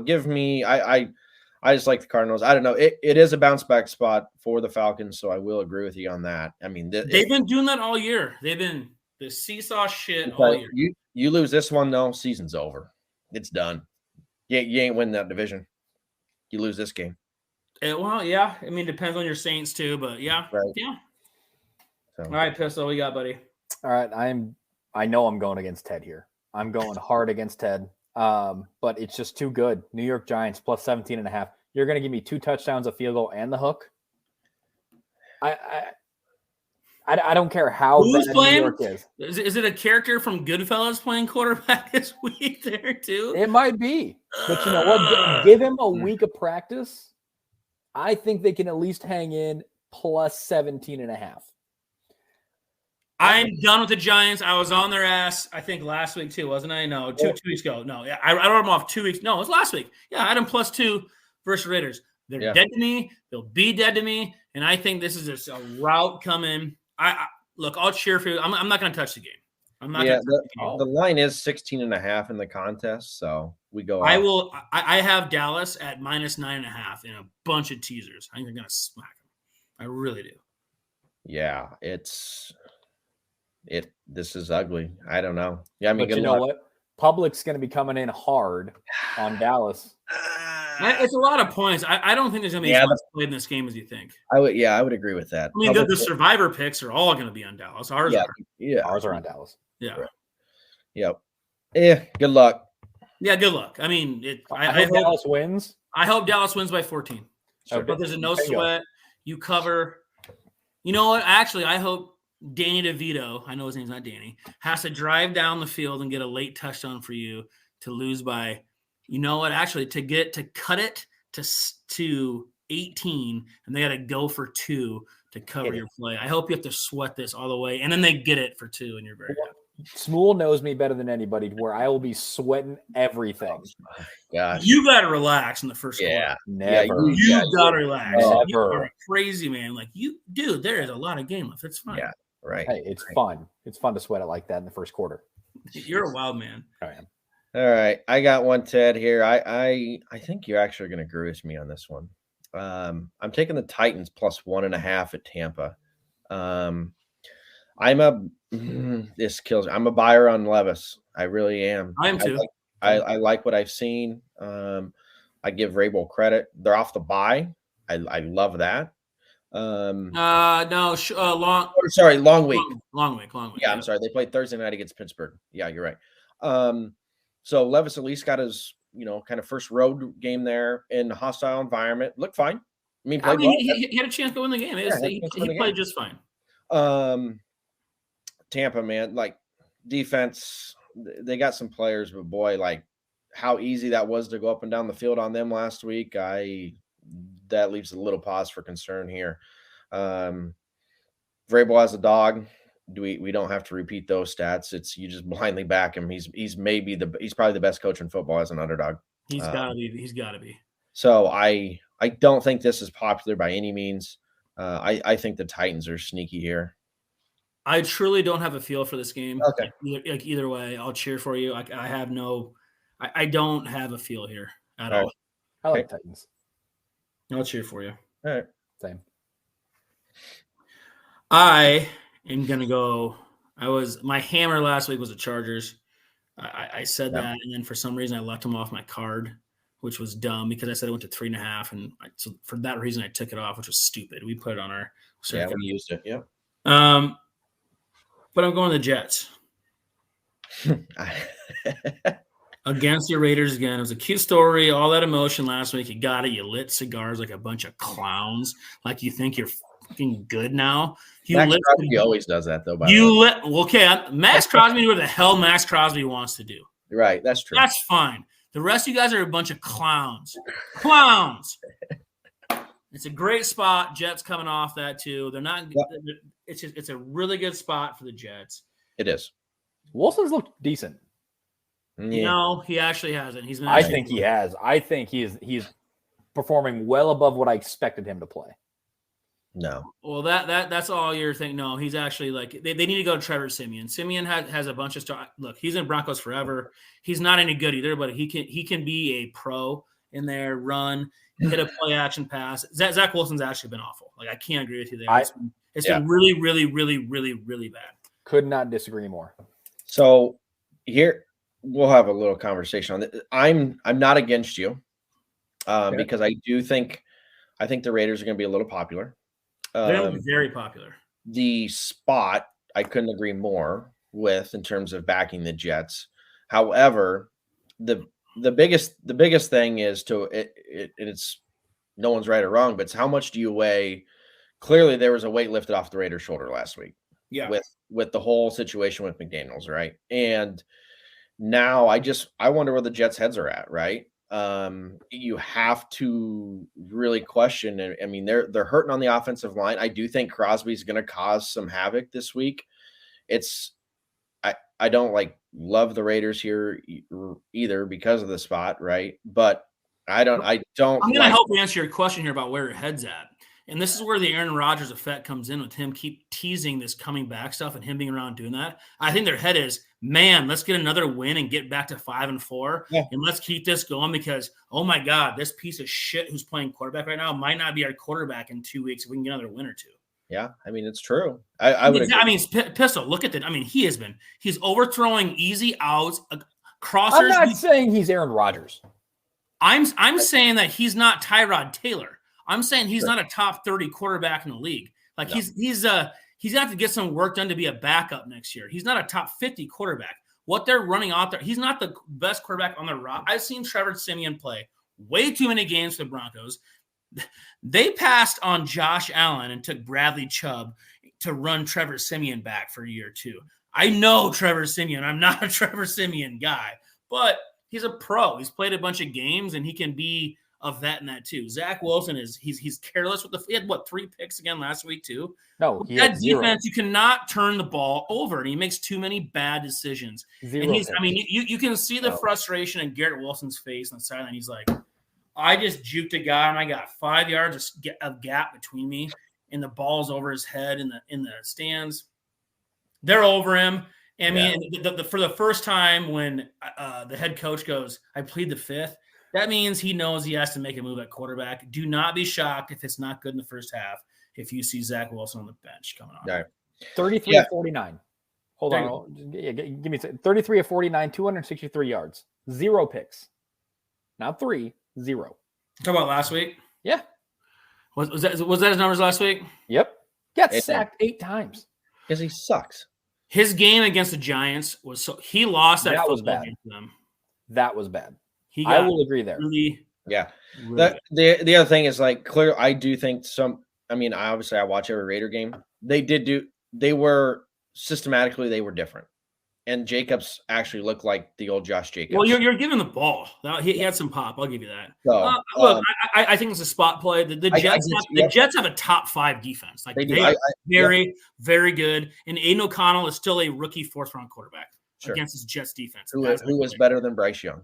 I just like the Cardinals. I don't know. It is a bounce back spot for the Falcons, so I will agree with you on that. I mean, they've been doing that all year. They've been the seesaw shit all year. You lose this one, though, season's over. It's done. You ain't winning that division. You lose this game. Well, yeah. I mean, depends on your Saints too, but yeah. Right. Yeah. So. All right, Pistol, what you got, buddy? All right, I know I'm going against Ted here. I'm going hard against Ted, but it's just too good. New York Giants plus 17.5. You're going to give me 2 touchdowns, a field goal, and the hook? I don't care how Who's bad playing? New York is. Is it a character from Goodfellas playing quarterback this week there too? It might be. But you know what? Give him a week of practice. I think they can at least hang in plus 17.5. I'm done with the Giants. I was on their ass, I think, last week too, wasn't I? No, two weeks ago. No, yeah, I wrote them off 2 weeks. No, it was last week. Yeah, I had them +2 versus Raiders. They're dead to me. They'll be dead to me. And I think this is just a route coming. Look, I'll cheer for you. I'm not going to touch the game. I'm not going to touch the game. The line is 16.5 in the contest, so we go. I have Dallas at -9.5 in a bunch of teasers. I think they're going to smack them. I really do. Yeah, this is ugly. I don't know. Yeah, I mean, but you know what? Public's going to be coming in hard on Dallas. It's a lot of points. I don't think there's going to be as much played in this game as you think. I would agree with that. I mean, the survivor picks are all going to be on Dallas. Ours are on Dallas. Yeah. Right. Yep. Yeah. Good luck. Yeah. Good luck. I mean, I hope Dallas wins. I hope Dallas wins by 14. Sure. But there's a no sweat. You cover. You know what? Actually, I hope Danny DeVito, I know his name's not Danny, has to drive down the field and get a late touchdown for you to lose by, you know what, actually to cut it to 18, and they got to go for 2 to cover your play. I hope you have to sweat this all the way, and then they get it for 2, and you're very happy. Smule knows me better than anybody, where I will be sweating everything. Gosh. You got to relax in the first quarter. Never. You got to relax. Never. You are crazy, man. Like, dude, there is a lot of game left. It's fine. Yeah, right. Hey, it's fun. It's fun to sweat it like that in the first quarter. You're a wild man. I am. All right. I got one, Ted, here. I think you're actually going to agree with me on this one. I'm taking the Titans +1.5 at Tampa. This kills me. I'm a buyer on Levis. I really am. I am too. I like what I've seen. I give Vrabel credit. They're off the bye. I love that. Long week. Long week. Yeah, I'm sorry. They played Thursday night against Pittsburgh. Yeah, you're right. So Levis at least got his, kind of first road game there in a hostile environment. Looked fine. He had a chance to win the game. He played just fine. Tampa, man, like defense, they got some players, but boy, like how easy that was to go up and down the field on them last week. That leaves a little pause for concern here. Vrabel has a dog. We don't have to repeat those stats. It's you just blindly back him. He's probably the best coach in football as an underdog. He's got to be. So I don't think this is popular by any means. I think the Titans are sneaky here. I truly don't have a feel for this game. Okay. Either way, I'll cheer for you. I don't have a feel here at all. I like Titans. I'll cheer for you. All right. Same. I am going to go. My hammer last week was the Chargers. I said that, and then for some reason I left them off my card, which was dumb because I said it went to 3.5, and so for that reason I took it off, which was stupid. We put it on our circuit. Yeah, we used it. Yeah. But I'm going to the Jets. Against your Raiders again. It was a cute story, all that emotion last week. You got it. You lit cigars like a bunch of clowns, like you think you're fucking good now. Max Crosby always does that, though. Max Crosby knew what the hell Max Crosby wants to do. Right, that's true. That's fine. The rest of you guys are a bunch of clowns. Clowns. It's a great spot. Jets coming off that too. They're not. Yep. It's a really good spot for the Jets. It is. Wilson's looked decent. Yeah. No, he actually hasn't. I think he has. I think he's performing well above what I expected him to play. No. Well, that's all you're thinking. No, he's actually like they need to go to Trevor Siemian. Siemian has a bunch of stuff. Look, he's in Broncos forever. He's not any good either, but he can be a pro in there. Run, hit a play action pass. Zach Wilson's actually been awful. Like I can't agree with you there. It's been really, really, really, really, really bad. Could not disagree more. So here we'll have a little conversation on this. I'm not against you because I think the Raiders are going to be a little popular. They're going to be very popular. The spot I couldn't agree more with in terms of backing the Jets. However, the biggest thing is it's no one's right or wrong, but it's how much do you weigh? Clearly, there was a weight lifted off the Raiders' shoulder last week. Yeah, with the whole situation with McDaniels, right? And now I wonder where the Jets' heads are at, right? you have to really question. I mean, they're hurting on the offensive line. I do think Crosby's going to cause some havoc this week. I don't love the Raiders here either because of the spot, right? But I don't. I'm going to help you answer your question here about where your head's at. And this is where the Aaron Rodgers effect comes in with him keep teasing this coming back stuff and him being around doing that. I think their head is, man, let's get another win and get back to 5-4. Yeah. And let's keep this going because, oh my God, this piece of shit who's playing quarterback right now might not be our quarterback in 2 weeks if we can get another win or two. Yeah, I mean, it's true. I would agree. I mean, Pistol, look at that. I mean, he's overthrowing easy outs, crossers. I'm not saying he's Aaron Rodgers. I'm saying that he's not Tyrod Taylor. I'm saying he's not a top 30 quarterback in the league. Like he's got to get some work done to be a backup next year. He's not a top 50 quarterback. What they're running out there, he's not the best quarterback on the roster. I've seen Trevor Siemian play way too many games for the Broncos. They passed on Josh Allen and took Bradley Chubb to run Trevor Siemian back for a year or two. I know Trevor Siemian. I'm not a Trevor Siemian guy, but he's a pro. He's played a bunch of games, and he can be a vet in that too. Zach Wilson he's careless with he had 3 picks again last week too. No, that defense, you cannot turn the ball over, and he makes too many bad decisions. You can see the frustration in Garrett Wilson's face on the sideline. He's like, I just juked a guy and I got 5 yards of gap between me, and the ball's over his head in the stands. They're over him. I mean, for the first time when the head coach goes, I plead the fifth. That means he knows he has to make a move at quarterback. Do not be shocked if it's not good in the first half if you see Zach Wilson on the bench coming on. Right. 33 of 49. Hold on. Yeah, give me 33 of 49, 263 yards. 0 picks. Not 3, 0. Talk about last week? Yeah. Was that his numbers last week? Yep. Got sacked 8 times. Because he sucks. His game against the Giants he lost that was bad. Game to them. That was bad. I will agree there. Really, the other thing is clear. I do think obviously I watch every Raider game. They were systematically, they were different. And Jacobs actually looked like the old Josh Jacobs. Well, you're giving the ball. He had some pop. I'll give you that. So, look, I think it's a spot play. The Jets have a top 5 defense. They are very, very good. And Aiden O'Connell is still a rookie 4th-round quarterback against his Jets defense. Who was better than Bryce Young.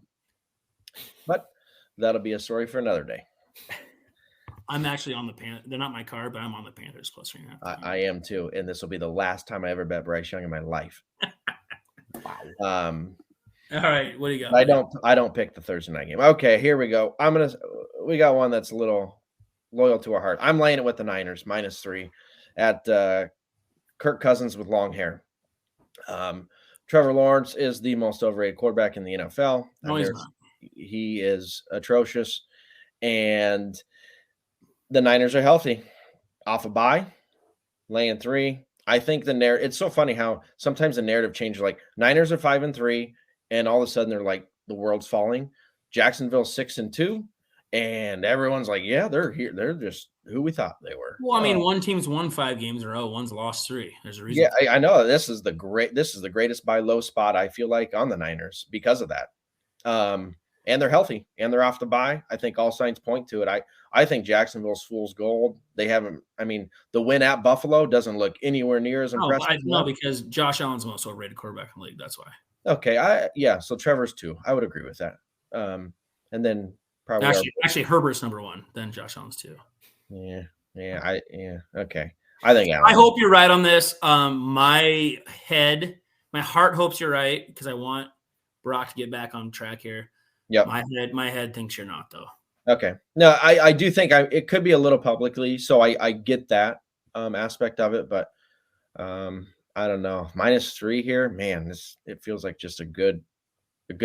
But that'll be a story for another day. I'm actually on the Panthers. They're not my card, but I'm on the Panthers plus right now. I am too. And this will be the last time I ever bet Bryce Young in my life. Wow. All right. What do you got? I don't pick the Thursday night game. Okay, here we go. We got one that's a little loyal to our heart. I'm laying it with the Niners, -3 at Kirk Cousins with long hair. Trevor Lawrence is the most overrated quarterback in the NFL. No, he's not. He is atrocious, and the Niners are healthy, off a bye, laying 3. I think the narrative. It's so funny how sometimes the narrative changes. Like Niners are 5-3, and all of a sudden they're like the world's falling. Jacksonville's 6-2, and everyone's like, yeah, they're here. They're just who we thought they were. Well, I mean, one team's won 5 games in a row, one's lost 3. There's a reason. Yeah, I know. This is the greatest buy low spot I feel like on the Niners because of that. And they're healthy and they're off the bye. I think all signs point to it. I think Jacksonville's fool's gold. They haven't. I mean, the win at Buffalo doesn't look anywhere near as impressive. No, because Josh Allen's the most overrated quarterback in the league. That's why. Okay. So Trevor's 2. I would agree with that. And then probably actually Herbert's number 1. Then Josh Allen's 2. Yeah. Okay. I think Allen. I hope you're right on this. My heart hopes you're right because I want Brock to get back on track here. Yeah. My head thinks you're not though. Okay. No, I do think it could be a little publicly, so I get that aspect of it, but I don't know. -3 here, man. It feels like just a good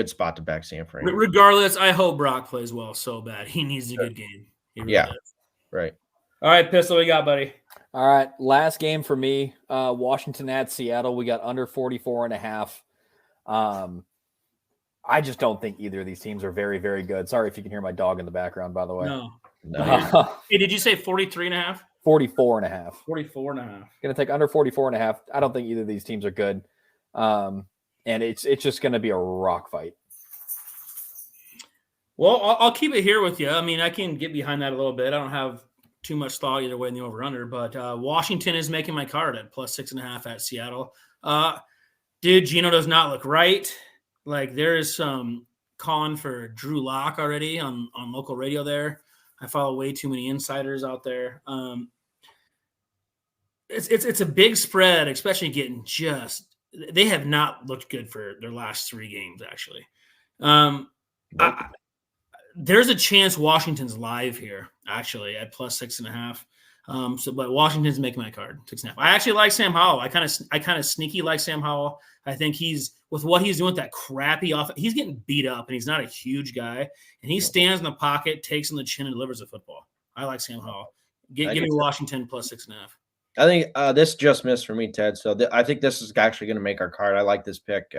spot to back San Fran. Regardless, I hope Brock plays well so bad. He needs a good game. Really does. Right. All right, Pistol, what you got, buddy? All right, last game for me. Washington at Seattle. We got under 44.5. I just don't think either of these teams are very, very good. Sorry if you can hear my dog in the background, by the way. No. Hey, did you say 43.5? 44.5. 44.5. Going to take under 44.5. I don't think either of these teams are good. And it's just going to be a rock fight. Well, I'll keep it here with you. I mean, I can get behind that a little bit. I don't have too much thought either way in the over-under, but Washington is making my card at +6.5 at Seattle. Dude, Geno does not look right. Like, there is some calling for Drew Lock already on local radio there. I follow way too many insiders out there. It's a big spread, especially getting they have not looked good for their last 3 games, actually. There's a chance Washington's live here, actually, at +6.5. But Washington's making my card 6.5. I actually like Sam Howell. I kind of sneaky like Sam Howell. I think with what he's doing with that crappy offense, he's getting beat up, and he's not a huge guy. And he stands in the pocket, takes on the chin, and delivers the football. I like Sam Howell. Give me Washington +6.5. I think this just missed for me, Ted. So I think this is actually going to make our card. I like this pick.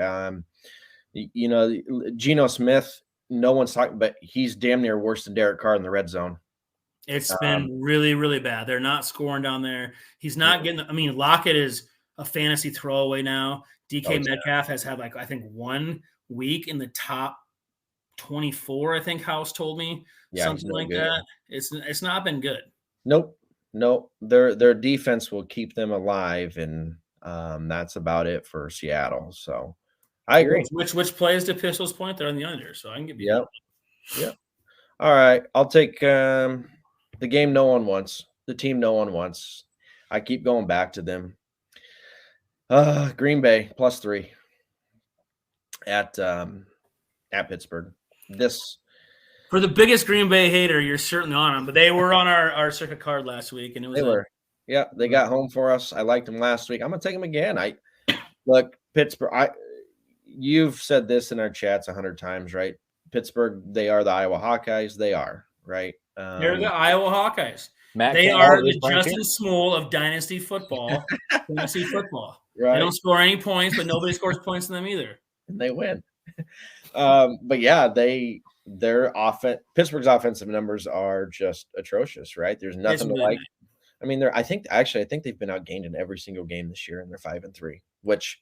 Geno Smith, no one's talking, but he's damn near worse than Derek Carr in the red zone. It's been really, really bad. They're not scoring down there. He's not getting – I mean, Lockett is a fantasy throwaway now. DK Metcalf has had, I think 1 week in the top 24, I think House told me. Yeah, something like that. It's not been good. Nope. Their defense will keep them alive, and that's about it for Seattle. So I agree. Which plays to Pistol's point? They're on the under, so I can get behind. Yep. All right. I'll take the game no one wants, the team no one wants. I keep going back to them. Green Bay +3 at Pittsburgh. For the biggest Green Bay hater, you're certainly on them, but they were on our circuit card last week, and they got home for us. I liked them last week. I'm gonna take them again. Look, Pittsburgh. You've said this in our chats 100 times, right? Pittsburgh, they are the Iowa Hawkeyes. They are, right? They're the Iowa Hawkeyes. They are the Justin Smool of Dynasty football. Dynasty football. Right. They don't score any points, but nobody scores points in them either. And they win. But yeah, their offense, Pittsburgh's offensive numbers are just atrocious, right? There's nothing to like. I mean, I think they've been outgained in every single game this year, and they're 5-3, which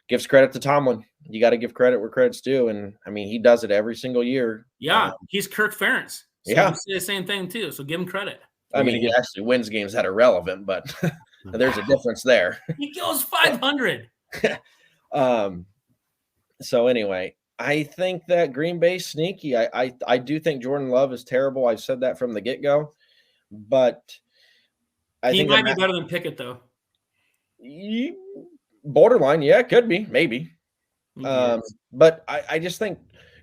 gives credit to Tomlin. You got to give credit where credit's due, and I mean, he does it every single year. Yeah, he's Kirk Ferentz. So yeah, say the same thing too. So give him credit. I mean, he actually wins games that are relevant, but there's a difference there. He goes 500. So anyway, I think that Green Bay's sneaky. I do think Jordan Love is terrible. I've said that from the get-go, but he might be better than Pickett, though. Borderline, yeah, could be, maybe. But I just think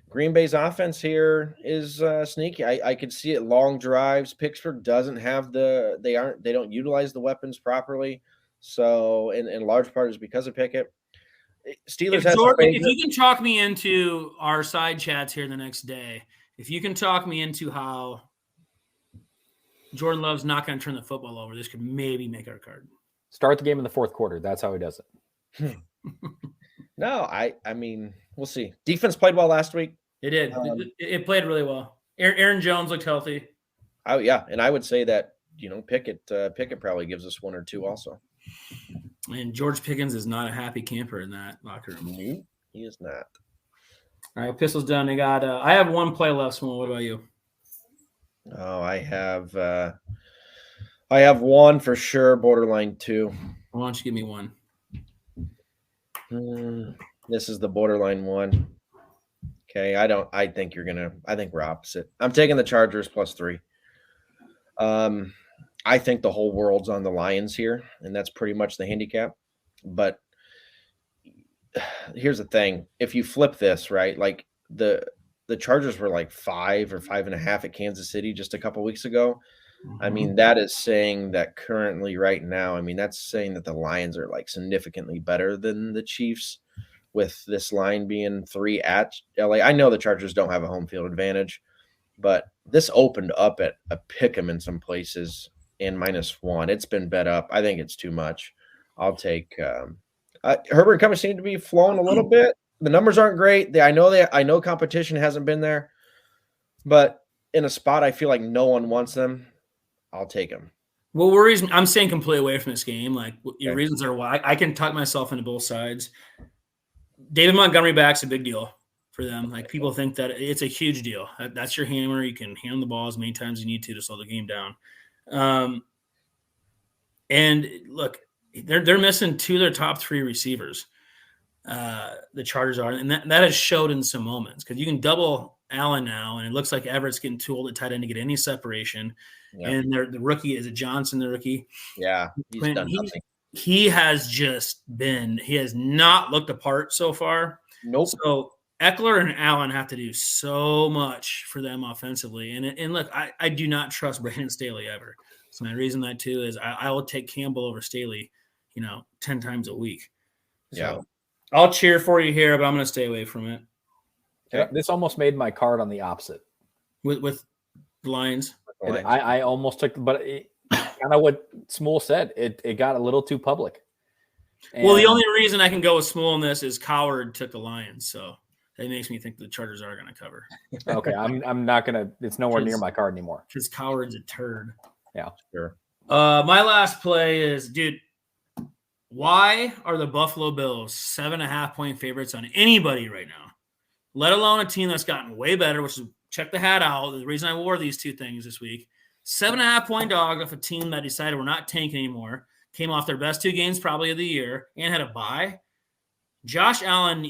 Green Bay's offense here is sneaky. I could see it long drives. Pittsburgh doesn't have they don't utilize the weapons properly. So in large part is because of Pickett. Steelers if you can talk me into our side chats here the next day, if you can talk me into how Jordan Love's not going to turn the football over, this could maybe make our card. Start the game in the fourth quarter. That's how he does it. No, I mean, we'll see. Defense played well last week. It did. It played really well. Aaron Jones looked healthy. Oh yeah, and I would say that Pickett probably gives us 1 or 2 also. And George Pickens is not a happy camper in that locker room. He is not. All right, Pistol's done. I have 1 play left. Small. What about you? Oh, I have 1 for sure. Borderline 2. Why don't you give me 1? This is the borderline 1. Okay, I think we're opposite. I'm taking the Chargers +3. I think the whole world's on the Lions here, and that's pretty much the handicap. But here's the thing. If you flip this, right, like the Chargers were like 5 or 5.5 at Kansas City just a couple weeks ago. I mean, that is saying that currently right now, I mean, that's saying that the Lions are like significantly better than the Chiefs with this line being 3 at LA. I know the Chargers don't have a home field advantage, but this opened up at a pick 'em in some places in -1. It's been bet up. I think it's too much. I'll take Herbert Cummings seemed to be flowing a little bit. The numbers aren't great. I know competition hasn't been there, but in a spot I feel like no one wants them, I'll take them. What worries me, I'm staying completely away from this game. Like your reasons are why I can talk myself into both sides. David Montgomery back's a big deal. for them. Like people think that it's a huge deal. That's your hammer. You can hand the ball as many times as you need to slow the game down. And look, they're missing 2 of their top 3 receivers. The Chargers are, and that has showed in some moments because you can double Allen now, and it looks like Everett's getting too old at tight end to get any separation. Yeah. And the rookie is it Johnson, the rookie. Yeah, he's done nothing. He has not looked apart so far. Nope. So Eckler and Allen have to do so much for them offensively. And look, I do not trust Brandon Staley ever. So my reason that too is I will take Campbell over Staley, 10 times a week. So yeah. I'll cheer for you here, but I'm going to stay away from it. Okay. This almost made my card on the opposite. With the Lions? I almost took, but kind of what Smule said. It got a little too public. And well, the only reason I can go with Smule in this is Coward took the Lions, so that makes me think the Chargers are going to cover. Okay, I'm not going to – it's nowhere near my card anymore. Because Coward's a turd. Yeah. Sure. My last play is, dude, why are the Buffalo Bills 7.5-point favorites on anybody right now, let alone a team that's gotten way better, which is check the hat out. The reason I wore these 2 things this week. 7.5-point dog off a team that decided we're not tanking anymore, came off their best 2 games probably of the year, and had a bye. Josh Allen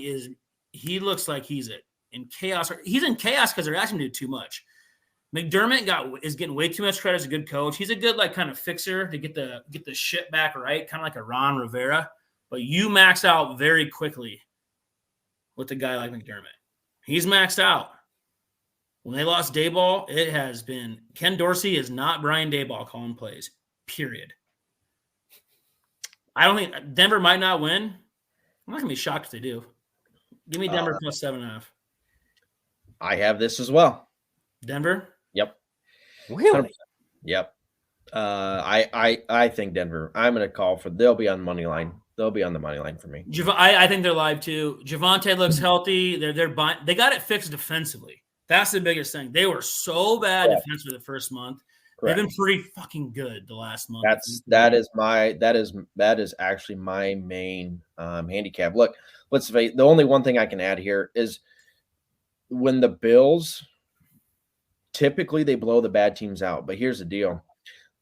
he looks like he's in chaos. He's in chaos because they're asking him to do too much. McDermott is getting way too much credit as a good coach. He's a good kind of fixer to get the shit back right, kind of like a Ron Rivera. But you max out very quickly with a guy like McDermott. He's maxed out. When they lost Daboll, it has been Ken Dorsey is not Brian Daboll calling plays. Period. I don't think Denver might not win. I'm not gonna be shocked if they do. Give me Denver plus 7.5. I have this as well. Denver. Yep. Really? 100%. Yep. I think Denver. I'm going to call for. They'll be on the money line. They'll be on the money line for me. I think they're live too. Javonte looks healthy. They got it fixed defensively. That's the biggest thing. They were so bad defensively the first month. Correct. They've been pretty fucking good the last month. That is actually my main handicap. Look, let's say the only one thing I can add here is when the Bills typically they blow the bad teams out. But here's the deal.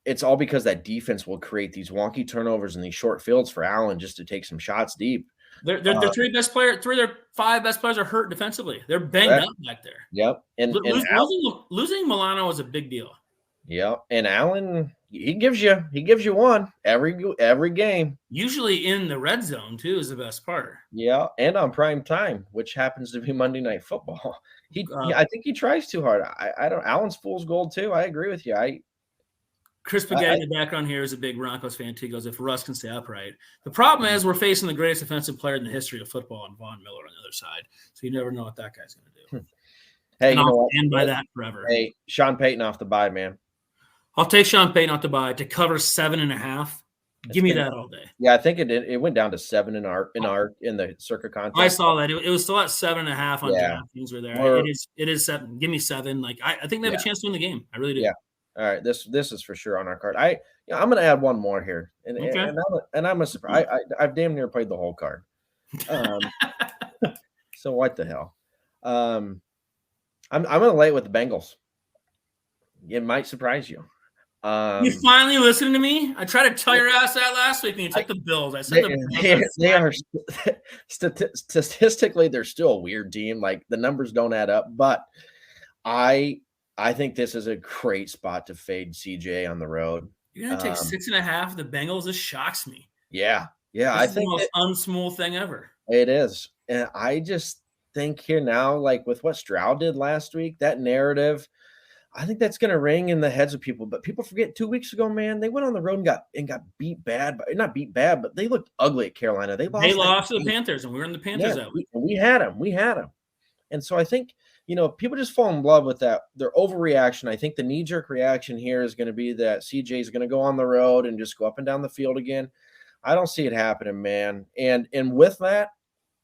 It's all because that defense will create these wonky turnovers and these short fields for Allen just to take some shots deep. Their 3 of their 5 best players are hurt defensively. They're banged up back there. Yep. And losing Milano was a big deal. Yeah, and Allen, he gives you one every game. Usually in the red zone too is the best part. Yeah, and on prime time, which happens to be Monday Night Football. I think he tries too hard. I don't. Allen's fool's gold too. I agree with you. Chris Pagay in the background here is a big Broncos fan too. He goes, if Russ can stay upright. The problem is we're facing the greatest offensive player in the history of football, and Von Miller on the other side. So you never know what that guy's going to do. Hey, I'll stand by that forever. Hey, Sean Payton off the bye, man. I'll take Sean Payton off the bye to cover 7.5. Give me that all day. Yeah, I think it went down to 7 in the Circa contest. I saw that it was still at 7.5 on DraftKings. Were there? It is 7. Give me 7. I think they have a chance to win the game. I really do. Yeah. All right. This is for sure on our card. I'm going to add one more here, and I'm a surprise. I've damn near played the whole card. So what the hell? I'm going to lay it with the Bengals. It might surprise you. You finally listened to me? I tried to tell your ass that last week, and you took the Bills. I said they are statistically they're still a weird team. Like the numbers don't add up, but I think this is a great spot to fade CJ on the road. You're gonna take 6.5 of the Bengals. This shocks me. Yeah. I think the most unsmooth thing ever. It is, and I just think here now, like with what Stroud did last week, that narrative. I think that's going to ring in the heads of people, but people forget 2 weeks ago, man, they went on the road and got beat bad, but not beat bad, but they looked ugly at Carolina. They lost to the Panthers, and we were in the Panthers that week. We had them. And so I think, people just fall in love with that. Their overreaction. I think the knee-jerk reaction here is going to be that CJ is going to go on the road and just go up and down the field again. I don't see it happening, man. And with that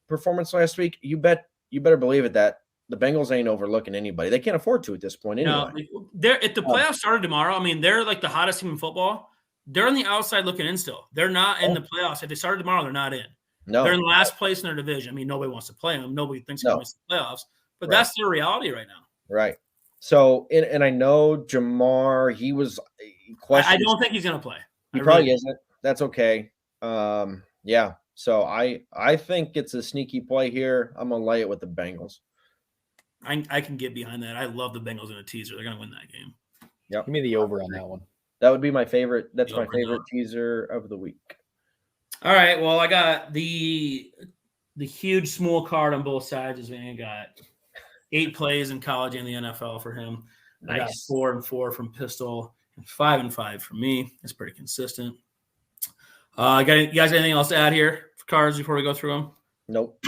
performance last week, you better believe it that the Bengals ain't overlooking anybody. They can't afford to at this point anyway. No, if the playoffs started tomorrow, I mean, they're like the hottest team in football. They're on the outside looking in still. They're not in the playoffs. If they started tomorrow, they're not in. No, they're in last place in their division. I mean, nobody wants to play them. Nobody thinks they're going to miss the playoffs, but that's their reality right now. Right. So, and I know Jamar, he was questioned. I don't think he's going to play. He probably isn't. That's okay. Yeah. So I think it's a sneaky play here. I'm going to lay it with the Bengals. I can get behind that. I love the Bengals in a teaser. They're going to win that game. Yep. Give me the over on that one. That would be my favorite. That's my favorite teaser of the week. All right. Well, I got the huge small card on both sides. Is I got 8 plays in college and the NFL for him. Nice. I got 4 and 4 from Pistol and 5 and 5 from me. That's pretty consistent. You guys anything else to add here for cards before we go through them? Nope.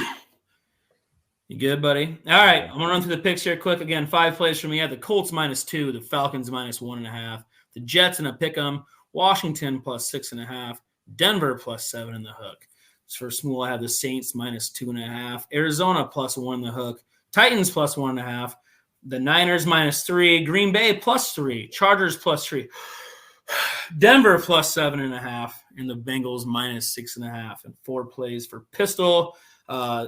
You good, buddy? All right. I'm going to run through the picks here quick. Again, 5 plays for me. I have the Colts -2, the Falcons -1.5, the Jets in a pick 'em, Washington +6.5, Denver +7 in the hook. For Smule, I have the Saints -2.5, Arizona +1 in the hook, Titans +1.5, the Niners -3, Green Bay +3, Chargers +3, Denver +7.5, and the Bengals -6.5. And 4 plays for Pistol.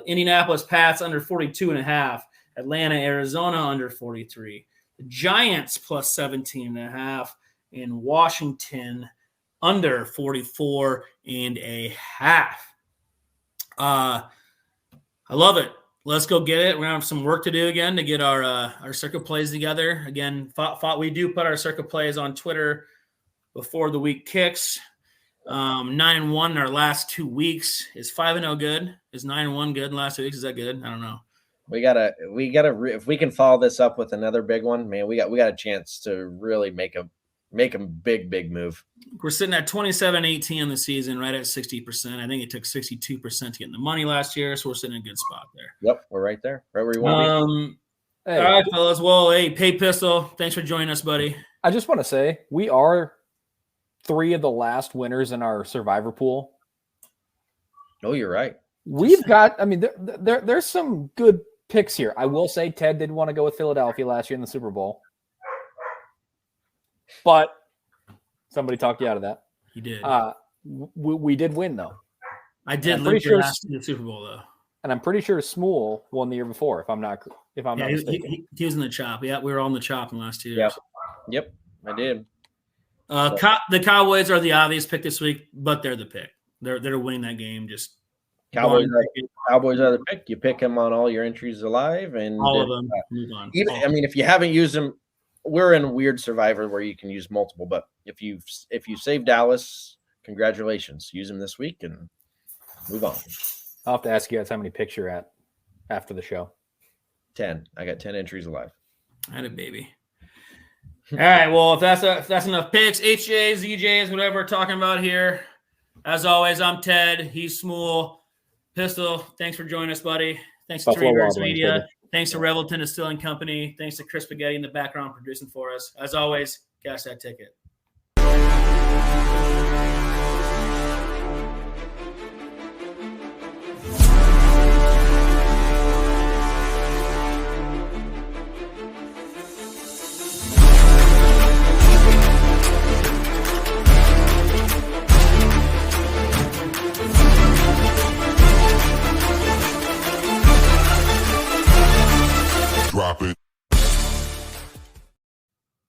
Indianapolis Pats under 42.5, Atlanta, Arizona under 43, the Giants +17.5, and Washington under 44.5. I love it. Let's go get it. We're gonna have some work to do again to get our circuit plays together. Again, we do put our circuit plays on Twitter before the week kicks. 9-1 in our last 2 weeks. Is 5-0 good? Is 9-1 good in the last 2 weeks? Is that good? I don't know. We gotta if we can follow this up with another big one, man, we got a chance to really make a big move. We're sitting at 27-18 in the season, right at 60%. I think it took 62% to get in the money last year, so we're sitting in a good spot there. Yep, we're right there, right where you want to be. Hey. All right, fellas. Well, hey, Pistol, thanks for joining us, buddy. I just want to say we are 3 of the last winners in our survivor pool. Oh, you're right. We've got, I mean, there's some good picks here. I will say Ted did want to go with Philadelphia last year in the Super Bowl. But somebody talked you out of that. He did. We did win, though. I did live your last in the Super Bowl, though. And I'm pretty sure Smule won the year before, if I'm not mistaken. He was in the chop. Yeah, we were all in the chop in the last 2 years. Yep, I did. The Cowboys are the obvious pick this week, but they're the pick. They're winning that game. Just Cowboys are the pick. You pick them on all your entries alive, and all of them. Move on. I mean, if you haven't used them, we're in a weird survivor where you can use multiple. But if you save Dallas, congratulations. Use them this week and move on. I'll have to ask you guys how many picks you're at after the show. 10. I got 10 entries alive. I had a baby. All right. Well, if that's enough picks, HJs, ZJs, whatever we're talking about here. As always, I'm Ted. He's Smule. Pistol, thanks for joining us, buddy. Thanks to Three Birds Media. Thanks to Revelton Distilling Company. Thanks to Chris Spaghetti in the background producing for us. As always, cash that ticket.